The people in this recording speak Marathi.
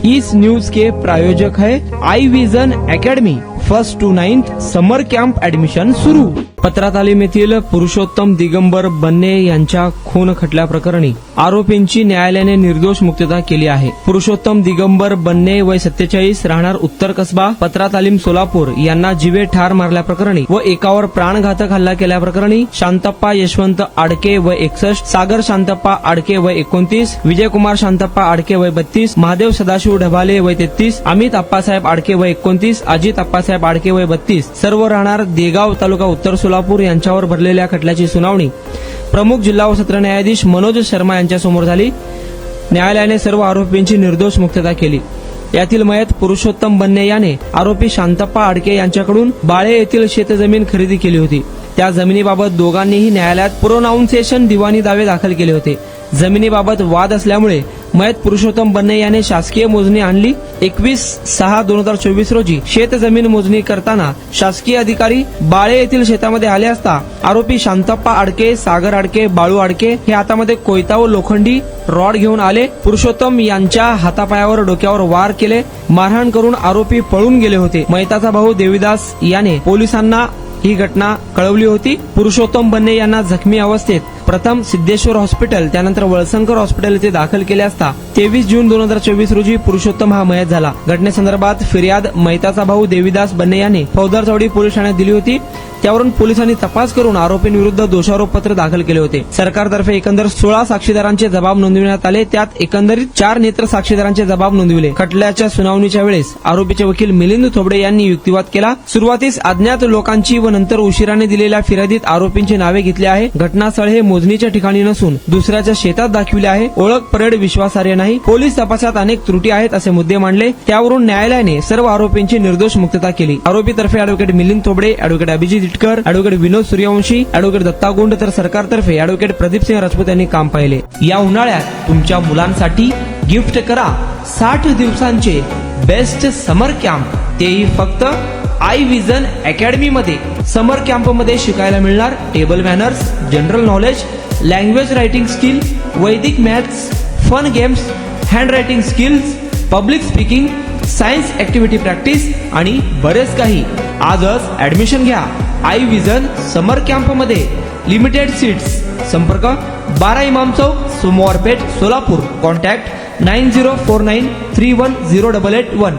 इस न्यूज के प्रायोजक है I Vision Academy. 1st to 9th summer camp admission सुरू। पत्रा तालीम येथील पुरुषोत्तम दिगंबर बन्ने यांच्या खून खटल्याप्रकरणी आरोपींची न्यायालयाने निर्दोष मुक्तता केली आहे। पुरुषोत्तम दिगंबर बन्ने वय 47 राहणार उत्तर कसबा पत्रा तालीम सोलापूर यांना जीवे ठार मारल्याप्रकरणी व एकावर प्राणघातक हल्ला केल्याप्रकरणी शांतप्पा यशवंत आडके वय 61, सागर शांतप्पा आडके वय 29, विजयकुमार शांतप्पा आडके वय 32, महादेव सदाशिव ढबाले वय 33, अमित अप्पासाहेब आडके वय 29, अजित अप्पासाहेब आडके वय 32 सर्व राहणार देगाव तालुका उत्तर सोलापूर यांच्यावर भरलेल्या खटल्याची सुनावणी प्रमुख जिल्हा व सत्र न्यायाधीश मनोज शर्मा यांच्यासमोर झाली। न्यायालयाने सर्व आरोपींची निर्दोष मुक्तता केली। यातील मयत पुरुषोत्तम बन्ने याने आरोपी शांतप्पा आडके यांच्याकडून बाळे येथील शेतजमीन खरेदी केली होती। त्या जमिनीबाबत दोघांनीही न्यायालयात प्रोनाउन्सिएशन दिवाणी दावे दाखल केले होते। जमिनीबाबत वाद असल्यामुळे मयत पुरुषोत्तम बन्ने याने शासकीय मोजणी आणली। 21/6/2024 रोजी शेतजमीन मोजणी करताना शासकीय अधिकारी बाळे येथील शेतामध्ये आले असता आरोपी शांतप्पा आडके, सागर आडके, बाळू आडके हे हातामध्ये कोयता व लोखंडी रॉड घेऊन आले। पुरुषोत्तम यांच्या हातापायावर डोक्यावर वार केले। मारहाण करून आरोपी पळून गेले होते। मयताचा भाऊ देवीदास याने पोलिसांना ही घटना कळवली होती। पुरुषोत्तम बन्ने यांना जखमी अवस्थेत प्रथम सिद्धेश्वर हॉस्पिटल त्यानंतर वळसंकर हॉस्पिटल येथे दाखल केले असता 23 जून 2024 रोजी पुरुषोत्तम हा मयत झाला। घटनेसंदर्भात फिर्याद मयताचा भाऊ देवीदास बन्ने याने फौजदार चौडी पोलीस ठाण्यात दिली होती। त्यावरून पोलिसांनी तपास करून आरोपींविरुद्ध दोषारोप पत्र दाखल केले होते। सरकारतर्फे एकंदर 16 साक्षीदारांचे जबाब नोंदविण्यात आले। त्यात एकंदरीत 4 नेत्र साक्षीदारांचे जबाब नोंदविले। खटल्याच्या सुनावणीच्या वेळेस आरोपीचे वकील मिलिंद थोबडे यांनी युक्तिवाद केला। सुरुवातीस अज्ञात लोकांची व नंतर उशिराने दिलेल्या फिर्यादीत आरोपींची नावे घेतली आहे। घटनास्थळ हे मोजणीच्या ठिकाणी नसून दुसऱ्याच्या शेतात दाखविले आहे। ओळख परेड विश्वासार्ह नाही। पोलीस तपासात अनेक त्रुटी आहेत असे मुद्दे मांडले। त्यावरून न्यायालयाने सर्व आरोपींची निर्दोष मुक्तता केली। आरोपीतर्फे advocate Milind Thobade, advocate Abhijit Itkar, advocate Vinod Suryavanshi, advocate Datta Gund तर सरकारतर्फे ॲडव्होकेट प्रदीप सिंह राजपूत यांनी काम पाहिले। या उन्हाळ्यात तुमच्या मुलांसाठी गिफ्ट करा 60 दिवसांचे बेस्ट समर कॅम्प, तेही फक्त आई विजन अकॅडमी मध्ये। समर कॅम्प मध्ये शिकायला मिळणार table manners, general knowledge, language writing skill, Vedic maths, fun games, handwriting skills, public speaking, science activity practice आणि बरेच काही। आजच ऍडमिशन घ्या आई विजन समर कॅम्प मध्ये। Limited seats. संपर्क 12 इमाम चौक, सोमवारपेठ, सोलापूर। कॉन्टॅक्ट 9049310881।